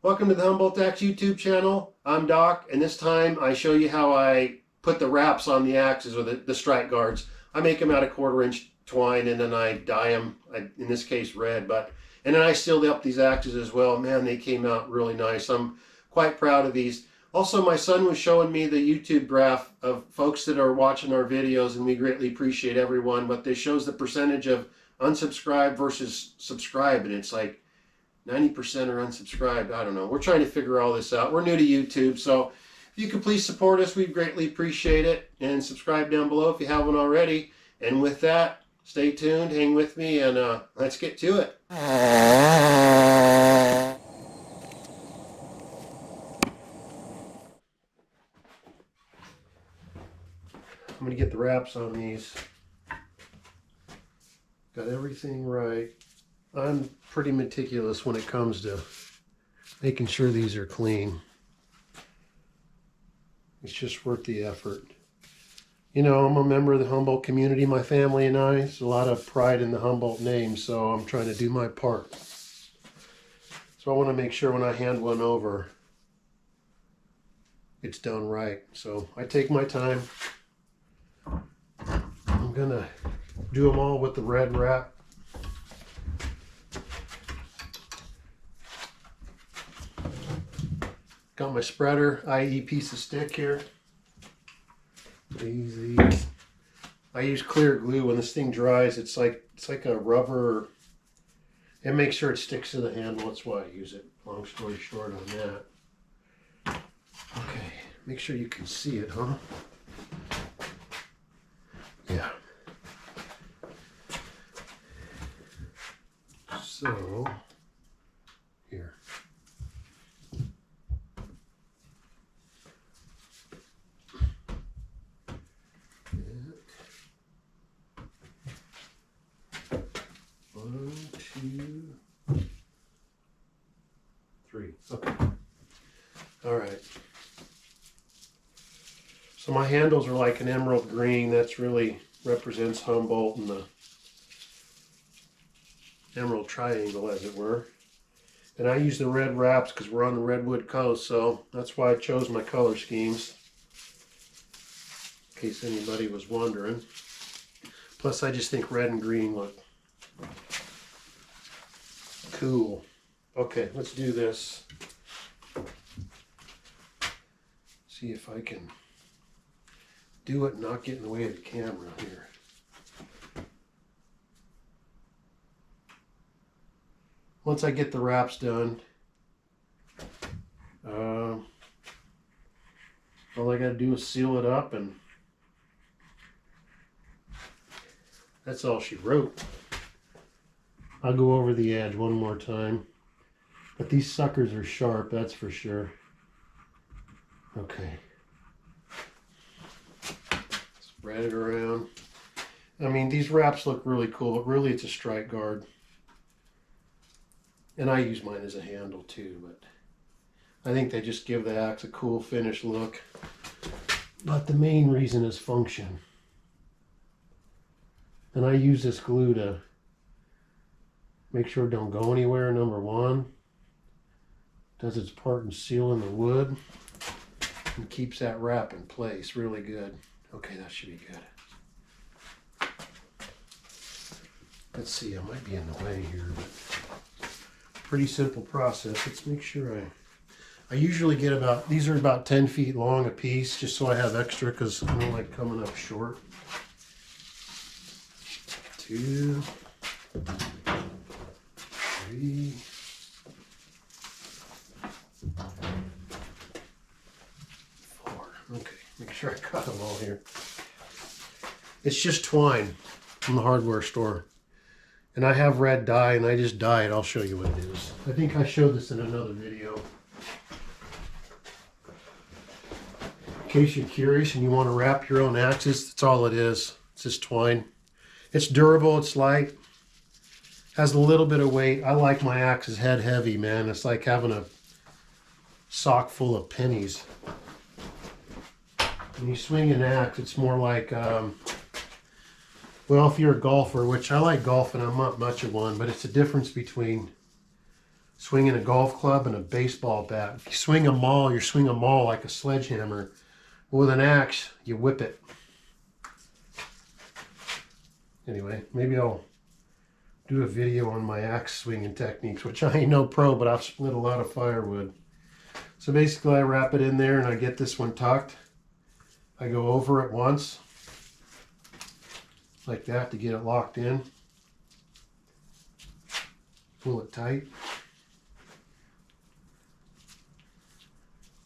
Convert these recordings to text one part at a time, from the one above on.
Welcome to the Humboldt Axe YouTube channel. I'm Doc, and this time I show you how I put the wraps on the axes, or the strike guards. I make them out of 1/4-inch twine, and then I dye them, in this case red, and then I sealed up these axes as well. Man, they came out really nice. I'm quite proud of these. Also, my son was showing me the YouTube graph of folks that are watching our videos, and we greatly appreciate everyone, but this shows the percentage of unsubscribed versus subscribed, and it's like 90% are unsubscribed. I don't know. We're trying to figure all this out. We're new to YouTube, so if you could please support us, we'd greatly appreciate it. And subscribe down below if you haven't already. And with that, stay tuned, hang with me, and let's get to it. I'm going to get the wraps on these. Got everything right. I'm pretty meticulous when it comes to making sure these are clean. It's just worth the effort. You know, I'm a member of the Humboldt community, my family and I. There's a lot of pride in the Humboldt name, so I'm trying to do my part. So I want to make sure when I hand one over, it's done right. So I take my time. I'm going to do them all with the red wrap. Got my spreader, i.e. piece of stick here. Easy. I use clear glue. When this thing dries, it's like a rubber. And make sure it sticks to the handle. That's why I use it. Long story short on that. Okay, make sure you can see it, huh? Yeah. So, here. One, two, three. Okay. All right. So my handles are like an emerald green. That's really represents Humboldt and the emerald triangle, as it were. And I use the red wraps because we're on the Redwood Coast, so that's why I chose my color schemes, in case anybody was wondering. Plus, I just think red and green look cool. Okay, let's do this. See if I can do it and not get in the way of the camera here. Once I get the wraps done, all I gotta do is seal it up, and that's all she wrote. I'll go over the edge one more time. But these suckers are sharp, that's for sure. Okay. Spread it around. I mean, these wraps look really cool, but really it's a strike guard. And I use mine as a handle too, but I think they just give the axe a cool finish look. But the main reason is function. And I use this glue to make sure it don't go anywhere, number one. Does its part in sealing the wood and keeps that wrap in place really good. Okay, that should be good. Let's see, I might be in the way here, but pretty simple process. Let's make sure I usually get about, these are about 10 feet long a piece, just so I have extra because I don't like coming up short. 2, 3, 4. Okay, make sure I got them all here. It's just twine from the hardware store. And I have red dye, and I just dye it. I'll show you what it is. I think I showed this in another video. In case you're curious and you want to wrap your own axes, that's all it is. It's just twine. It's durable, it's light, has a little bit of weight. I like my axes head heavy, man. It's like having a sock full of pennies. When you swing an axe, it's more like Well, if you're a golfer, which I like golfing, I'm not much of one, but it's a difference between swinging a golf club and a baseball bat. If you swing a maul, you swing a maul like a sledgehammer. With an axe, you whip it. Anyway, maybe I'll do a video on my axe swinging techniques, which I ain't no pro, but I've split a lot of firewood. So basically I wrap it in there and I get this one tucked. I go over it once, like that, to get it locked in. Pull it tight.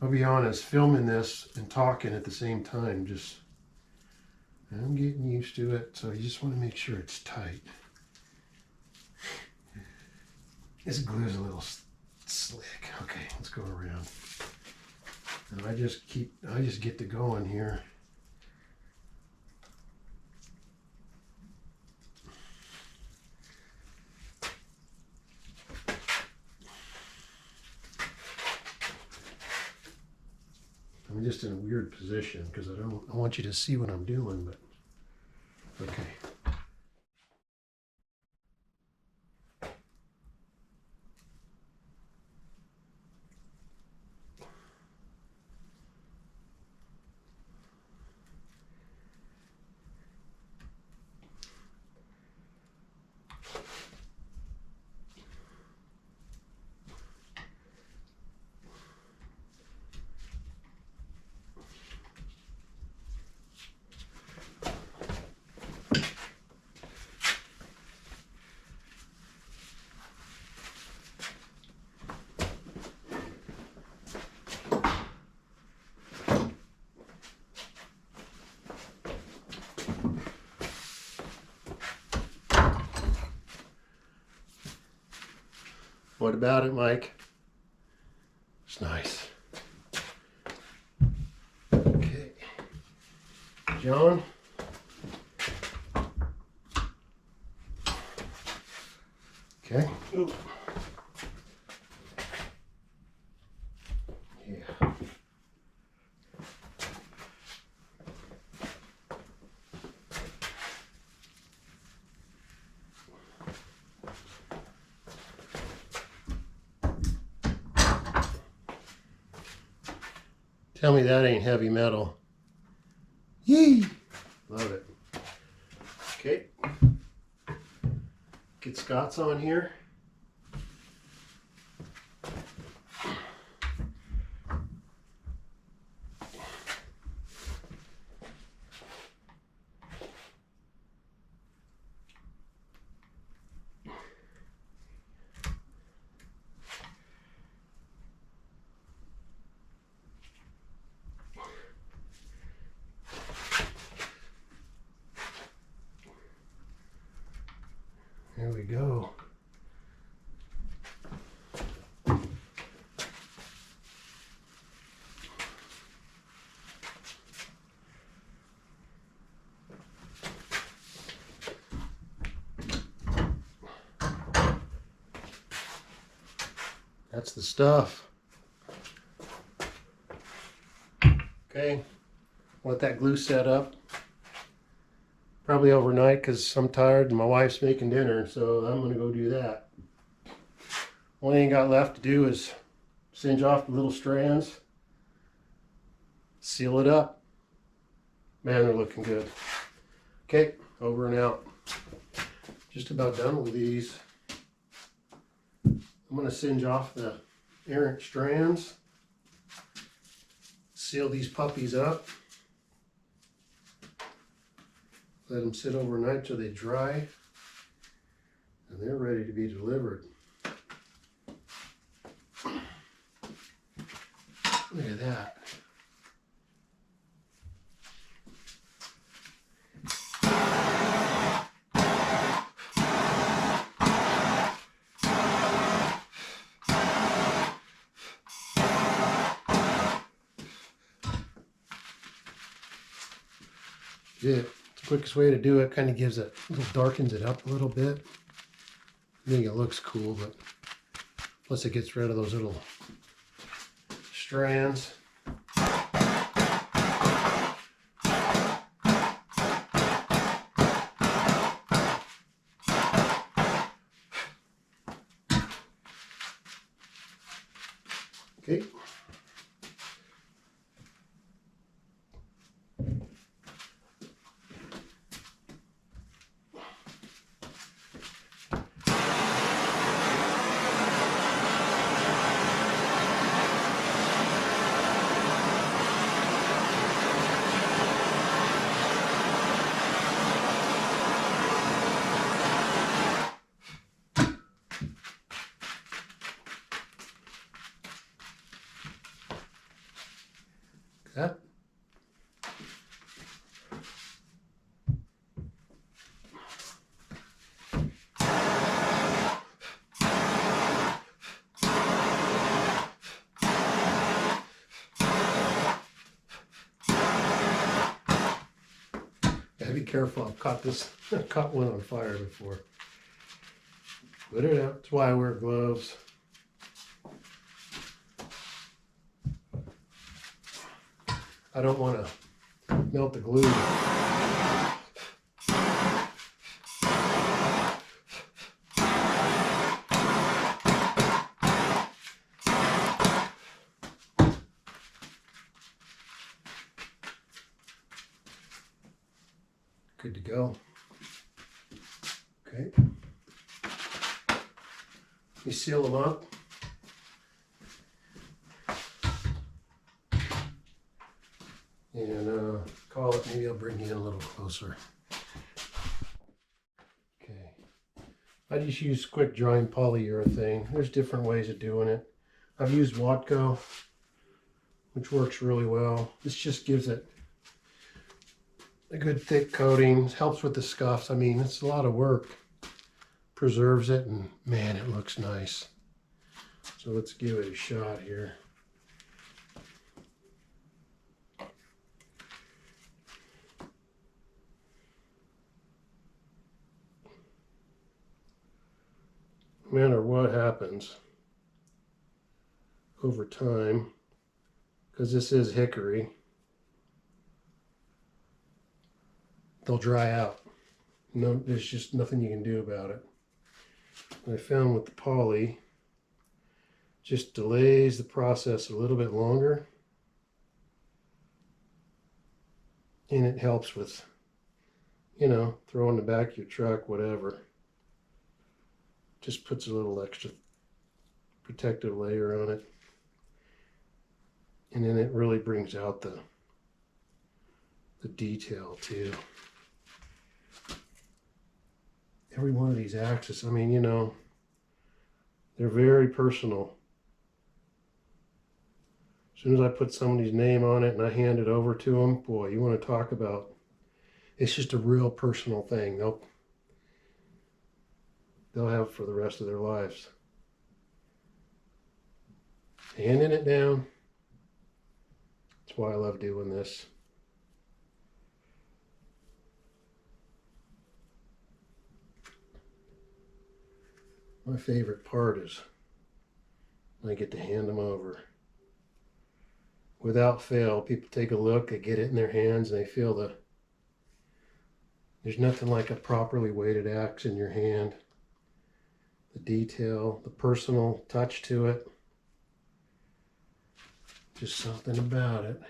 I'll be honest, filming this and talking at the same time, I'm getting used to it, so you just want to make sure it's tight. This glue's a little slick. Okay, let's go around. And I just get to going here. I'm just in a weird position because I want you to see what I'm doing, but okay. What about it, Mike? It's nice. Okay. John? Okay. Ooh. Yeah. Tell me that ain't heavy metal. Yee! Love it. Okay. Get Scott's on here. There we go. That's the stuff. Okay, let that glue set up. Probably overnight because I'm tired and my wife's making dinner, so I'm going to go do that. Only thing I got left to do is singe off the little strands, seal it up. Man, they're looking good. Okay, over and out. Just about done with these. I'm going to singe off the errant strands, seal these puppies up. Let them sit overnight till they dry, and they're ready to be delivered. Look at that. Yeah. Quickest way to do it, kind of gives it, darkens it up a little bit. I think it looks cool, but plus it gets rid of those little strands. Okay. That. Gotta be careful. I've caught this. I've caught one on fire before. Put it out. That's why I wear gloves. I don't want to melt the glue. Good to go. Okay. You seal them up. And call it, maybe I'll bring you in a little closer. Okay. I just use quick drying polyurethane. There's different ways of doing it. I've used Watco, which works really well. This just gives it a good thick coating. Helps with the scuffs. I mean, it's a lot of work. Preserves it, and man, it looks nice. So let's give it a shot here. No matter what happens over time, because this is hickory, they'll dry out. No, there's just nothing you can do about it. What I found with the poly just delays the process a little bit longer, and it helps with, you know, throwing the back of your truck, whatever. Just puts a little extra protective layer on it, and then it really brings out the detail too. Every one of these axes, I mean, you know, they're very personal. As soon as I put somebody's name on it and I hand it over to them, boy, you want to talk about, it's just a real personal thing. They'll have for the rest of their lives. Handing it down. That's why I love doing this. My favorite part is when I get to hand them over. Without fail, people take a look, they get it in their hands, and they feel there's nothing like a properly weighted axe in your hand. The detail, the personal touch to it. Just something about it.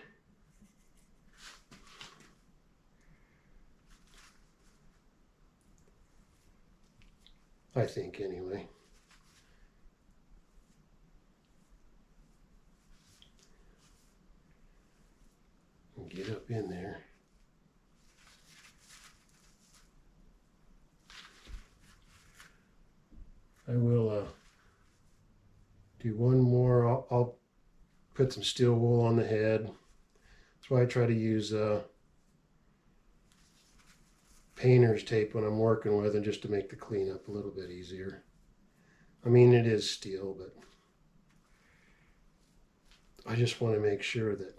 I think, anyway. And get up in there. I will do one more. I'll put some steel wool on the head. That's why I try to use painter's tape when I'm working with it, just to make the cleanup a little bit easier. I mean, it is steel, but I just want to make sure that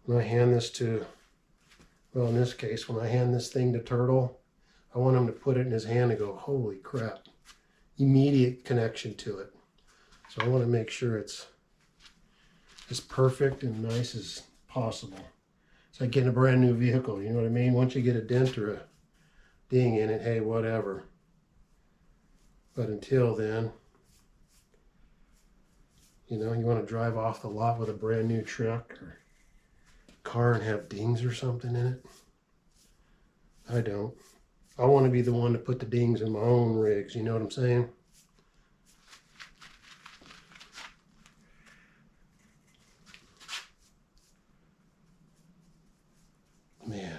when I hand this to, well, in this case, when I hand this thing to Turtle, I want him to put it in his hand and go, holy crap. Immediate connection to it. So I want to make sure it's as perfect and nice as possible. It's like getting a brand new vehicle, you know what I mean? Once you get a dent or a ding in it, hey, whatever. But until then, You know, you want to drive off the lot with a brand new truck or car and have dings or something in it. I don't. I want to be the one to put the dings in my own rigs, you know what I'm saying? Man.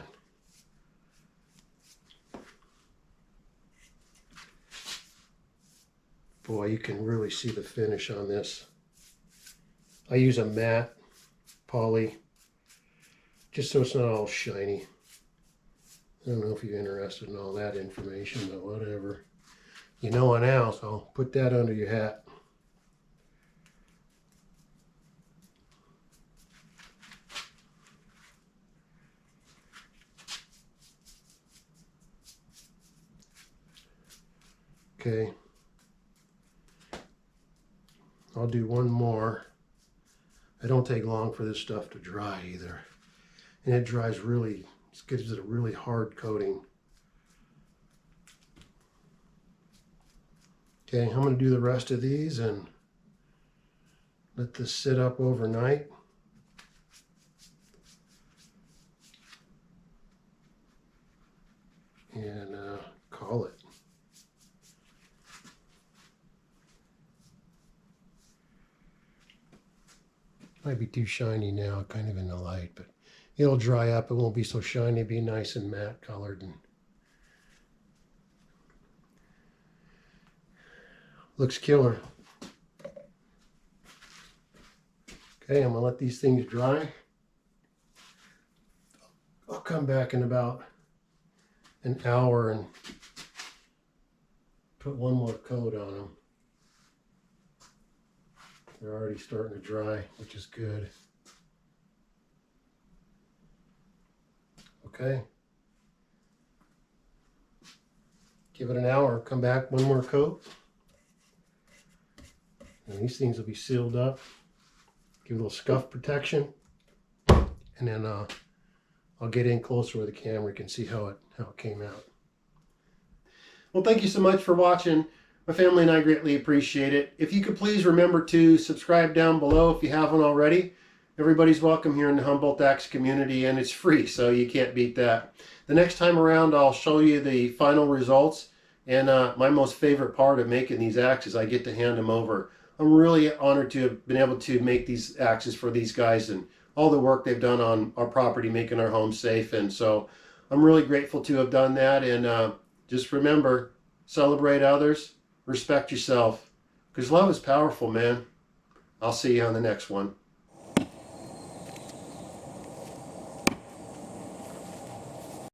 Boy, you can really see the finish on this. I use a matte poly just so it's not all shiny. I don't know if you're interested in all that information, but whatever. You know it now, so put that under your hat. Okay. I'll do one more. It don't take long for this stuff to dry either. And it dries really, it gives it a really hard coating. Okay, I'm going to do the rest of these and let this sit up overnight. And call it. Might be too shiny now, kind of in the light, but it'll dry up. It won't be so shiny. It'll be nice and matte colored. And looks killer. Okay, I'm gonna let these things dry. I'll come back in about an hour and put one more coat on them. They're already starting to dry, which is good. Okay. Give it an hour, come back, one more coat. And these things will be sealed up. Give it a little scuff protection. And then I'll get in closer with the camera. You can see how it came out. Well, thank you so much for watching. My family and I greatly appreciate it. If you could please remember to subscribe down below if you haven't already. Everybody's welcome here in the Humboldt Axe community, and it's free, so you can't beat that. The next time around, I'll show you the final results, and my most favorite part of making these axes, I get to hand them over. I'm really honored to have been able to make these axes for these guys and all the work they've done on our property, making our home safe, and so I'm really grateful to have done that. And just remember, celebrate others, respect yourself, because love is powerful, man. I'll see you on the next one.